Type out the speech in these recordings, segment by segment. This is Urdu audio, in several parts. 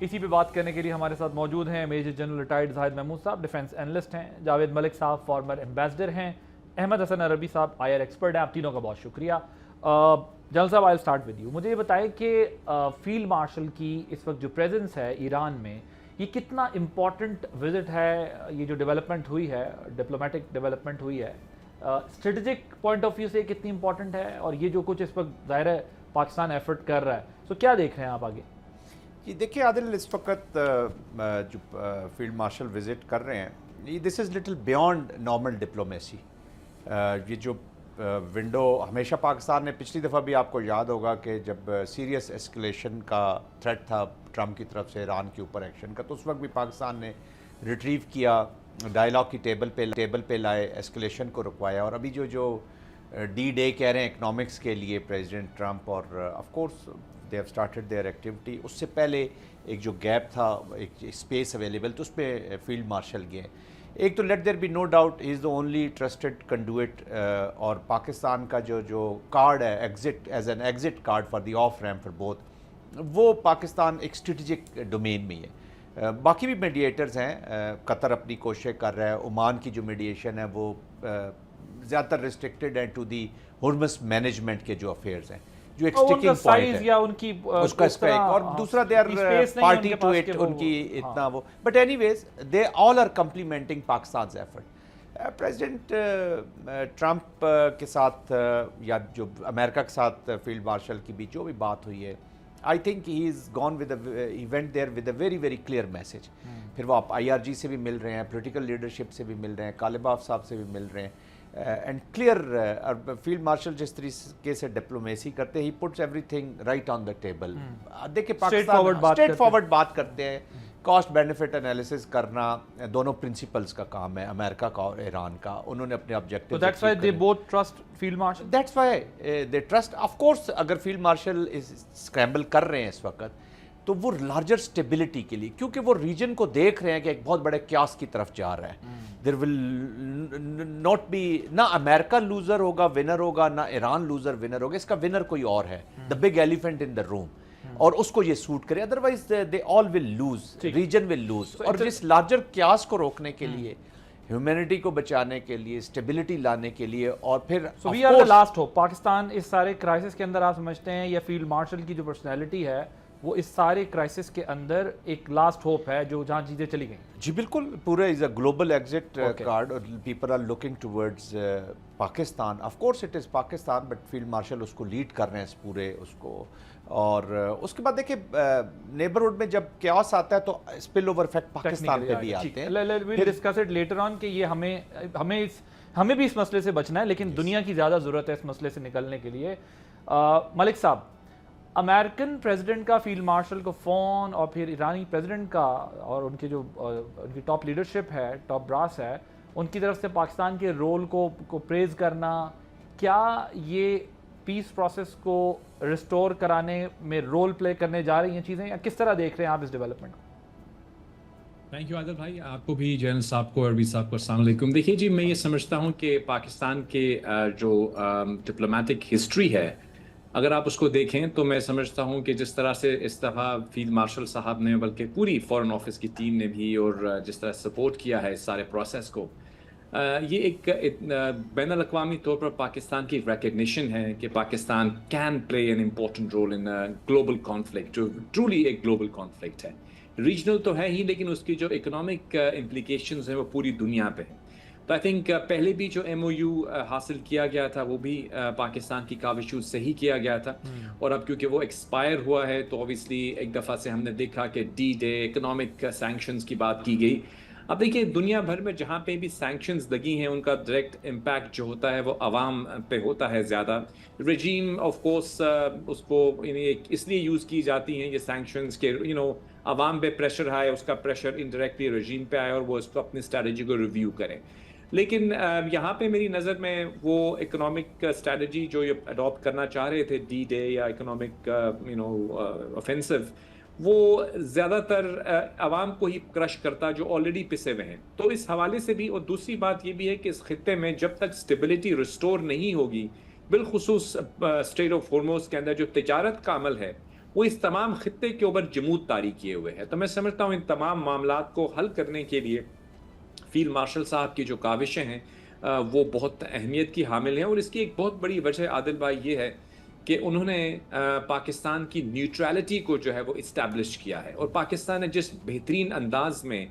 اسی پہ بات کرنے کے لیے ہمارے ساتھ موجود ہیں میجر جنرل ریٹائرڈ زاہد محمود صاحب، ڈیفنس اینالسٹ ہیں، جاوید ملک صاحب فارمر ایمبیسڈر ہیں، احمد حسن عربی صاحب IR ایکسپرٹ ہیں. آپ تینوں کا بہت شکریہ. جنرل صاحب آئی اسٹارٹ ود یو. مجھے یہ بتائیں کہ فیلڈ مارشل کی اس وقت جو پریزنس ہے ایران میں، یہ کتنا امپورٹنٹ وزٹ ہے؟ یہ جو ڈیولپمنٹ ہوئی ہے، ڈپلومیٹک ڈیولپمنٹ ہوئی ہے، اسٹریٹجک پوائنٹ آف ویو سے کتنی امپورٹنٹ ہے؟ اور یہ جو کچھ اس وقت ظاہر ہے پاکستان ایفرٹ کر رہا ہے، تو کیا دیکھ رہے ہیں آپ آگے؟ جی دیکھیں عادل، اس وقت جو فیلڈ مارشل وزٹ کر رہے ہیں، this is little beyond normal diplomacy. یہ جو ونڈو ہمیشہ پاکستان نے، پچھلی دفعہ بھی آپ کو یاد ہوگا کہ جب سیریس ایسکلیشن کا تھریٹ تھا ٹرمپ کی طرف سے ایران کے اوپر ایکشن کا، تو اس وقت بھی پاکستان نے ریٹریو کیا، ڈائیلاگ کی ٹیبل پہ لائے، ایسکلیشن کو رکوایا. اور ابھی جو ڈی ڈے کہہ رہے ہیں اکنامکس کے لیے پریزیڈنٹ ٹرمپ، اور of course they have started their activity. اس سے پہلے ایک جو گیپ تھا، ایک اسپیس اویلیبل، تو اس پہ فیلڈ مارشل گئے. ایک تو let there be no doubt he is the only trusted conduit, اور پاکستان کا جو کارڈ ہے exit, as an exit card for the off ramp for both, وہ پاکستان ایک اسٹریٹجک ڈومین میں ہے. باقی بھی میڈیٹرز ہیں، قطر اپنی کوششیں کر رہا ہے، عمان کی جو میڈیشن ہے وہ زیادہ تر ریسٹرکٹڈ ہے ٹو دی ہرمس مینجمنٹ کے جو افیئرز ہیں، جو ایک سٹکنگ پوائنٹ ہے یا ان کی اس کا اسپیک، اور دوسرا they are party to it, ان کی اتنا وہ. But anyways they all are complementing Pakistan's effort. President Trump کے ساتھ یا جو امریکہ کے ساتھ فیلڈ مارشل کی بھی جو بھی بات ہوئی ہے، I think he is gone with he went there with a very very clear message. پھر وہ آپ IRG سے بھی مل رہے ہیں، پولیٹیکل لیڈرشپ سے بھی مل رہے ہیں، کالباف صاحب سے بھی مل رہے ہیں، اینڈ کلیئر. فیلڈ مارشل جس طریقے سے ڈپلومیسی کرتے ہیں، he puts everything right on the table. دیکھیں پاکستان اسٹریٹ فارورڈ بات کرتے ہیں، کاسٹ بینیفٹ انالیسس کرنا دونوں پرنسپلز کا کام ہے، امریکہ کا اور ایران کا. انہوں نے اپنے objective, that's why they both trust field marshal. That's why they trust. Of course اگر فیلڈ مارشل اسکریمبل کر رہے ہیں اس وقت، تو وہ لارجر اسٹیبلٹی کے لیے، کیونکہ وہ ریجن کو دیکھ رہے ہیں کہ ایک بہت بڑے کیاس کی طرف جا رہا ہے. دیر ول ناٹ بی، نہ امریکہ لوزر ہوگا ونر ہوگا، نہ ایران لوزر ونر ہوگا. اس کا ونر کوئی اور ہے، دا بگ ایلیفینٹ ان دا روم، اور اس کو یہ سوٹ کرے. Otherwise they all will lose, region will lose. اور جس لارجر کیاس کو روکنے کے لیے، ہیومینٹی کو بچانے کے لیے، اسٹیبلٹی لانے کے لیے، اور پھر So we are the last hope. Pakistan اس سارے کرائسس کے اندر آپ سمجھتے ہیں یا فیلڈ مارشل کی جو پرسنالٹی ہے وہ اس سارے کرائسس کے اندر ایک لاسٹ ہوپ ہے جو جہاں چیزیں چلی گئیں؟ جی بالکل، پورا is a global exit card, اور people are looking towards Pakistan. Of course it is Pakistan, but field marshal اس کو لیڈ کر رہے ہیں اس پورے اس کو. اور اس کے بعد دیکھیں نیبرہڈ میں جب کیاس آتا ہے تو اسپل اوور افیکٹ پاکستان پہ بھی آتے ہیں. we'll discuss it later on کہ یہ ہمیں بھی اس مسئلے سے بچنا ہے، لیکن دنیا کی زیادہ ضرورت ہے اس مسئلے سے نکلنے کے لیے. ملک صاحب، امریکن پریزیڈنٹ کا فیلڈ مارشل کو فون، اور پھر ایرانی پریزیڈنٹ کا، اور ان کی جو ان کی ٹاپ لیڈرشپ ہے، ٹاپ براس ہے، ان کی طرف سے پاکستان کے رول کو پریز کرنا، کیا یہ پیس پروسیس کو ریسٹور کرانے میں رول پلے کرنے جا رہی ہیں چیزیں، یا کس طرح دیکھ رہے ہیں آپ اس ڈیولپمنٹ کو؟ تھینک یو عادل بھائی، آپ کو بھی، جنرل صاحب کو، عربی صاحب کو السلام علیکم. دیکھیے جی، میں یہ سمجھتا ہوں کہ پاکستان کے جو ڈپلومیٹک ہسٹری ہے، اگر آپ اس کو دیکھیں تو میں سمجھتا ہوں کہ جس طرح سے اس دفعہ فیلڈ مارشل صاحب نے، بلکہ پوری فورن آفس کی ٹیم نے بھی، اور جس طرح سپورٹ کیا ہے اس سارے پروسیس کو، یہ ایک بین الاقوامی طور پر پاکستان کی ریکگنیشن ہے کہ Pakistan can play an important role in global conflict, جو ٹرولی ایک گلوبل کانفلکٹ ہے. ریجنل تو ہے ہی، لیکن اس کی جو اکنامک امپلیکیشنز ہیں وہ پوری دنیا پہ ہیں. تو آئی تھنک پہلے بھی جو MOU حاصل کیا گیا تھا وہ بھی پاکستان کی کاوشوں سے ہی کیا گیا تھا، اور اب کیونکہ وہ ایکسپائر ہوا ہے تو اوبیسلی ایک دفعہ سے ہم نے دیکھا کہ ڈی ڈے، اکنامک سینکشنز کی بات کی گئی. اب دیکھیے دنیا بھر میں جہاں پہ بھی سینکشنز لگی ہیں، ان کا ڈائریکٹ امپیکٹ جو ہوتا ہے وہ عوام پہ ہوتا ہے زیادہ. رجیم آف کورس اس کو اس لیے یوز کی جاتی ہیں یہ سینکشنز کہ عوام پہ پریشر آئے، اس کا پریشر انڈائریکٹلی رجیم پہ آئے، اور وہ اس کو اپنی اسٹریٹجی کو ریویو کریں. لیکن یہاں پہ میری نظر میں وہ اکنامک اسٹریٹجی جو یہ اڈاپٹ کرنا چاہ رہے تھے، ڈی ڈے یا اکنامک اوفینسو، وہ زیادہ تر عوام کو ہی کرش کرتا جو آلریڈی پسے ہوئے ہیں. تو اس حوالے سے بھی، اور دوسری بات یہ بھی ہے کہ اس خطے میں جب تک اسٹیبلٹی ریسٹور نہیں ہوگی، بالخصوص اسٹریٹ آف ہارموز کے اندر جو تجارت کا عمل ہے وہ اس تمام خطے کے اوپر جمود طاری کیے ہوئے ہے. تو میں سمجھتا ہوں ان تمام معاملات کو حل کرنے کے لیے فیلڈ مارشل صاحب کی جو کاوشیں ہیں وہ بہت اہمیت کی حامل ہیں. اور اس کی ایک بہت بڑی وجہ عادل بھائی یہ ہے کہ انہوں نے پاکستان کی نیوٹرلٹی کو جو ہے وہ اسٹیبلش کیا ہے, اور پاکستان نے جس بہترین انداز میں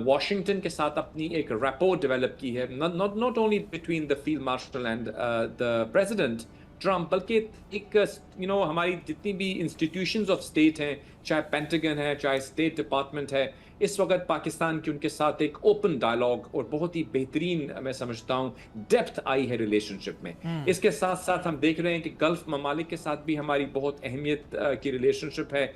واشنگٹن کے ساتھ اپنی ایک ریپو ڈیولپ کی ہے, not only between the field marshal and the president Trump, بلکہ ایک ہماری جتنی بھی انسٹیٹیوشنز آف اسٹیٹ ہیں, چاہے پینٹاگن ہے, چاہے اسٹیٹ ڈپارٹمنٹ ہے, اس وقت پاکستان کی ان کے ساتھ ایک اوپن ڈائلاگ اور بہت ہی بہترین میں سمجھتا ہوں ڈیپتھ آئی ہے ریلیشن شپ میں. اس کے ساتھ ساتھ ہم دیکھ رہے ہیں کہ گلف ممالک کے ساتھ بھی ہماری بہت اہمیت کی ریلیشن شپ ہے.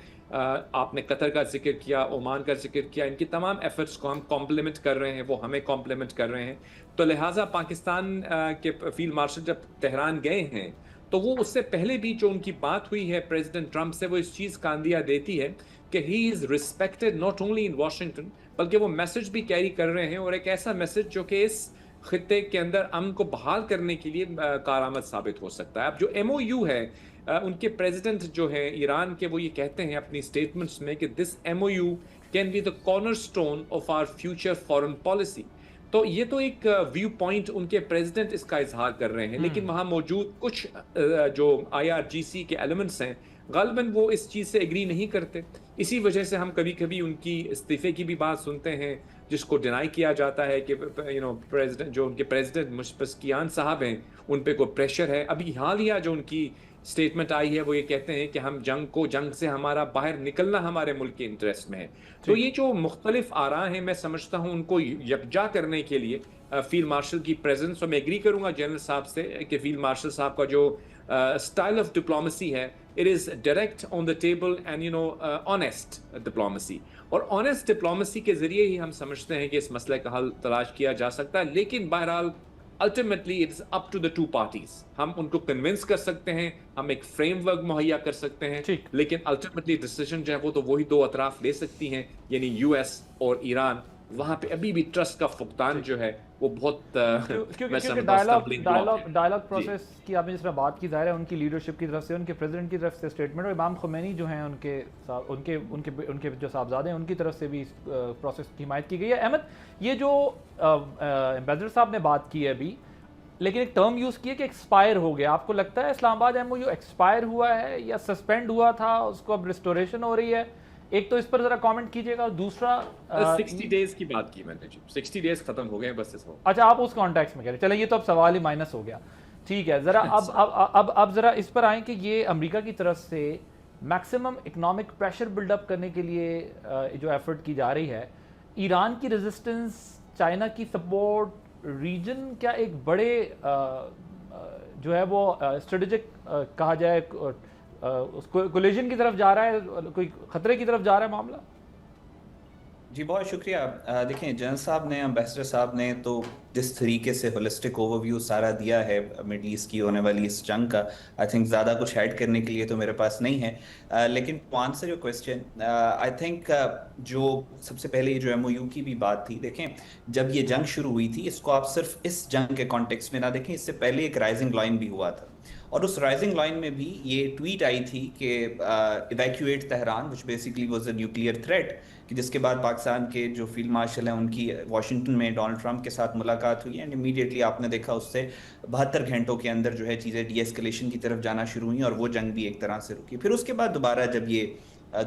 آپ نے قطر کا ذکر کیا, عمان کا ذکر کیا, ان کی تمام ایفرٹس کو ہم کمپلیمنٹ کر رہے ہیں, وہ ہمیں کمپلیمنٹ کر رہے ہیں. تو لہٰذا پاکستان کے فیلڈ مارشل جب تہران گئے ہیں تو وہ اس سے پہلے بھی جو ان کی بات ہوئی ہے پریزیڈنٹ ٹرمپ سے, وہ اس چیز کا اندیا دیتی ہے کہ he is respected not only in Washington, بلکہ وہ میسج بھی کیری کر رہے ہیں, اور ایک ایسا میسج جو کہ اس خطے کے اندر امن کو بحال کرنے کے لیے کارآمد ثابت ہو سکتا ہے. اب جو ایم او یو ہے, ان کے پریزیڈنٹ جو ہے ایران کے, وہ یہ کہتے ہیں اپنی اسٹیٹمنٹس میں کہ this M O U can be the cornerstone of our future foreign policy. تو یہ تو ایک ویو پوائنٹ ان کے پریزیڈنٹ اس کا اظہار کر رہے ہیں, لیکن وہاں موجود کچھ جو IRGC کے ایلیمنٹس ہیں غالباً وہ اس چیز سے ایگری نہیں کرتے. اسی وجہ سے ہم کبھی کبھی ان کی استعفے کی بھی بات سنتے ہیں, جس کو ڈینائی کیا جاتا ہے کہ پریزیڈنٹ جو ان کے پریزیڈنٹ مشپسکیان صاحب ہیں ان پہ کوئی پریشر ہے. ابھی حالیہ جو ان کی اسٹیٹمنٹ آئی ہے وہ یہ کہتے ہیں کہ ہم جنگ سے ہمارا باہر نکلنا ہمارے ملک کے انٹرسٹ میں ہے. تو یہ جو مختلف آراء ہیں, میں سمجھتا ہوں ان کو یکجا کرنے کے لیے فیلڈ مارشل کی پریزنس, اور میں ایگری کروں گا جنرل صاحب سے کہ فیلڈ مارشل صاحب کا جو اسٹائل آف ڈپلومسی ہے, it is direct on the table and honest diplomacy, اور آنیسٹ ڈپلومسی کے ذریعے ہی ہم سمجھتے ہیں کہ اس مسئلے کا حل تلاش کیا جا سکتا ہے. لیکن بہرحال ultimately it is up to the two parties. ہم ان کو کنونس کر سکتے ہیں, ہم ایک فریم ورک مہیا کر سکتے ہیں, لیکن الٹیمیٹلی ڈیسیژن جو ہے وہ تو وہی دو اطراف لے سکتی ہیں, یعنی US اور ایران. وہاں پہ ابھی بھی ٹرسٹ کا فقدان جو ہے وہ بہت ڈائلاگ پروسیس کی آپ نے جس طرح بات کی, ظاہر ہے ان کی لیڈرشپ کی طرف سے, ان کے پریزیڈنٹ کی طرف سے اسٹیٹمنٹ, اور امام خمینی جو ہیں ان کے جو صاحبزادے ہیں ان کی طرف سے بھی اس پروسیس کی حمایت کی گئی ہے. احمد, یہ جو ایمبیسڈر صاحب نے بات کی ہے ابھی, لیکن ایک ٹرم یوز کی ہے کہ ایکسپائر ہو گیا, آپ کو لگتا ہے اسلام آباد ایم او یو ایکسپائر ہوا ہے یا سسپینڈ ہوا تھا, اس کو اب ریسٹوریشن ہو رہی ہے؟ ایک تو اس پر ذرا کامنٹ کیجئے گا, اور دوسرا 60 ڈیز کی بات کی میں نے, 60 ڈیز ختم ہو گئے بس اس وقت. اچھا, آپ اس کانٹیکس میں کہہ رہے ہیں, چلیں یہ تو اب سوال ہی مائنس ہو گیا, ٹھیک ہے. ذرا اب ذرا اس پر آئیں کہ یہ امریکہ کی طرف سے maximum economic pressure build up کرنے کے لیے جو ایفرٹ کی جا رہی ہے, ایران کی ریزسٹنس, چائنا کی سپورٹ, ریجن کیا ایک بڑے جو ہے وہ اسٹریٹجک کہا جائے کولیجن کی طرف جا رہا ہے, کوئی خطرے کی طرف جا رہا ہے معاملہ؟ جی بہت شکریہ. دیکھیں جنرل صاحب نے, امبیسڈر صاحب نے تو جس طریقے سے ہولسٹک اوور ویو سارا دیا ہے مڈل ایسٹ کی ہونے والی اس جنگ کا, آئی تھنک زیادہ کچھ ایڈ کرنے کے لیے تو میرے پاس نہیں ہے. لیکن to answer your question, I think جو سب سے پہلے یہ جو ایم او یو کی بھی بات تھی, دیکھیں جب یہ جنگ شروع ہوئی تھی, اس کو آپ صرف اس جنگ کے کانٹیکس میں نہ دیکھیں, اس سے پہلے ایک رائزنگ لائن بھی ہوا تھا, اور اس رائزنگ لائن میں بھی یہ ٹویٹ آئی تھی کہ evacuate Tehran, which basically was a nuclear threat, کہ جس کے بعد پاکستان کے جو فیلڈ مارشل ہیں ان کی واشنگٹن میں ڈونلڈ ٹرمپ کے ساتھ ملاقات ہوئی, اینڈ امیڈیٹلی آپ نے دیکھا اس سے 72 گھنٹوں کے اندر جو ہے چیزیں ڈی ایسکلیشن کی طرف جانا شروع ہوئیں, اور وہ جنگ بھی ایک طرح سے رکی. پھر اس کے بعد دوبارہ جب یہ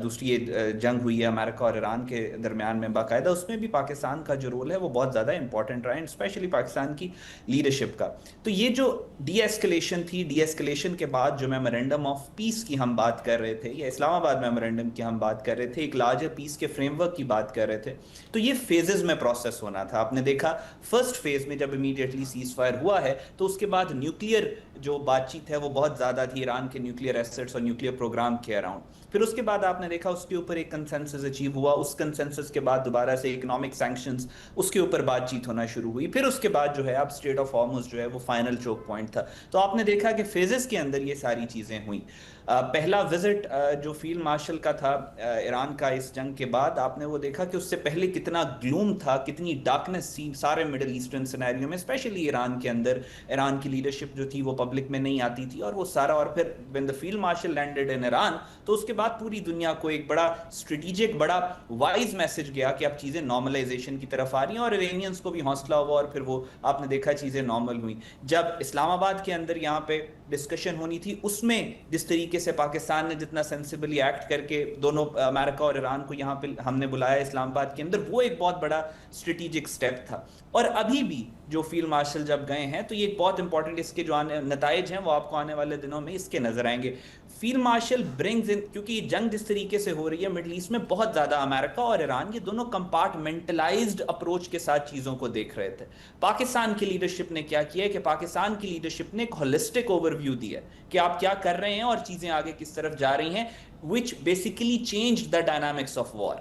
دوسری جنگ ہوئی ہے امریکہ اور ایران کے درمیان میں باقاعدہ, اس میں بھی پاکستان کا جو رول ہے وہ بہت زیادہ امپورٹنٹ رہا ہے, اسپیشلی پاکستان کی لیڈرشپ کا. تو یہ جو ڈی ایسکلیشن تھی, ڈی ایسکلیشن کے بعد جو میمورینڈم آف پیس کی ہم بات کر رہے تھے, یا اسلام آباد میمورینڈم کی ہم بات کر رہے تھے, ایک لارجر پیس کے فریم ورک کی بات کر رہے تھے, تو یہ فیزز میں پروسیس ہونا تھا. آپ نے دیکھا فرسٹ فیز میں جب امیڈیٹلی سیز فائر ہوا ہے, تو اس کے بعد نیوکلیئر جو بات چیت ہے وہ بہت زیادہ تھی ایران کے نیوکلیئر ایسٹس اور نیوکلیئر پروگرام کے اراؤنڈ. پھر اس کے بعد آپ نے دیکھا اس کے اوپر ایک کنسنسس اچیو ہوا, اس کنسنسس کے بعد دوبارہ سے اکنامک سینکشنز, اس کے اوپر بات چیت ہونا شروع ہوئی. پھر اس کے بعد جو ہے اب اسٹریٹ آف ہارمز جو ہے وہ فائنل چوک پوائنٹ تھا. تو آپ نے دیکھا کہ فیزز کے اندر یہ ساری چیزیں ہوئیں. پہلا وزٹ جو فیلڈ مارشل کا تھا ایران کا اس جنگ کے بعد، آپ نے وہ دیکھا کہ اس سے پہلے کتنا گلوم تھا، کتنی ڈارکنس تھی سارے مڈل ایسٹرن سینیریو میں، اسپیشلی ایران کے اندر. ایران کی لیڈرشپ جو تھی وہ پبلک میں نہیں آتی تھی، اور وہ سارا، اور پھر when the field marshal landed in Iran تو اس کے بعد پوری دنیا کو ایک بڑا اسٹریٹجک، بڑا وائز میسج گیا کہ اب چیزیں نارملائزیشن کی طرف آ رہی ہیں، اور ایرانیئنس کو بھی حوصلہ ہوا، اور پھر وہ آپ نے دیکھا چیزیں نارمل ہوئی. جب اسلام آباد کے اندر یہاں پہ ڈسکشن ہونی تھی، اس میں جس طریقے سے پاکستان نے جتنا سینسیبلی ایکٹ کر کے دونوں امریکہ اور ایران کو یہاں پہ ہم نے بلایا اسلام آباد کے اندر، وہ ایک بہت بڑا اسٹریٹجک سٹیپ تھا. اور ابھی بھی جو فیلڈ مارشل جب گئے ہیں تو یہ ایک بہت امپورٹنٹ، اس کے جو نتائج ہیں وہ آپ کو آنے والے دنوں میں اس کے نظر آئیں گے. فیلڈ مارشل برنگز ان، کیونکہ یہ جنگ جس طریقے سے ہو رہی ہے مڈل ایسٹ میں، بہت زیادہ امریکہ اور ایران یہ دونوں کمپارٹمنٹلائزڈ اپروچ کے ساتھ چیزوں کو دیکھ رہے تھے. پاکستان کی لیڈرشپ نے کیا کیا ہے کہ پاکستان کی لیڈرشپ نے ایک ہولسٹک اوور ویو دیا کہ آپ کیا کر رہے ہیں اور چیزیں آگے کس طرف جا رہی ہیں، which basically changed the dynamics of war.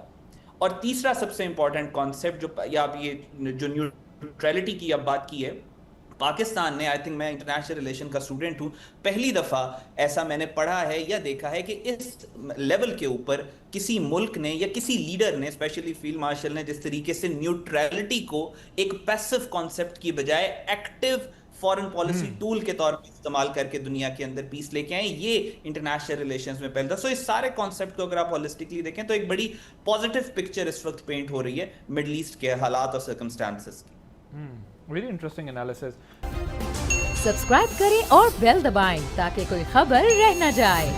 اور تیسرا سب سے امپورٹنٹ کانسیپٹ جو جو نیوٹرلٹی کی اب بات کی ہے، پاکستان نے، آئی تھنک میں انٹرنیشنل ریلیشن کا اسٹوڈنٹ ہوں، پہلی دفعہ ایسا میں نے پڑھا ہے یا دیکھا ہے کہ اس لیول کے اوپر کسی ملک نے یا کسی لیڈر نے، اسپیشلی فیلڈ مارشل نے، جس طریقے سے نیوٹرلٹی کو ایک پیسو کانسیپٹ کی بجائے ایکٹیو فورن پالیسی ٹول کے طور پر استعمال کر کے دنیا کے اندر پیس لے کے آئیں، یہ انٹرنیشنل ریلیشنز میں پہلے تھا. سو اس سارے کانسیپٹ کو اگر آپ ہولسٹکلی دیکھیں تو ایک بڑی پازیٹیو پکچر اس وقت پینٹ ہو رہی ہے مڈل ایسٹ کے حالات اور سرکمسٹانسز کی. Very interesting analysis. سبسکرائب کریں اور بیل دبائیں تاکہ کوئی خبر رہ نہ جائے.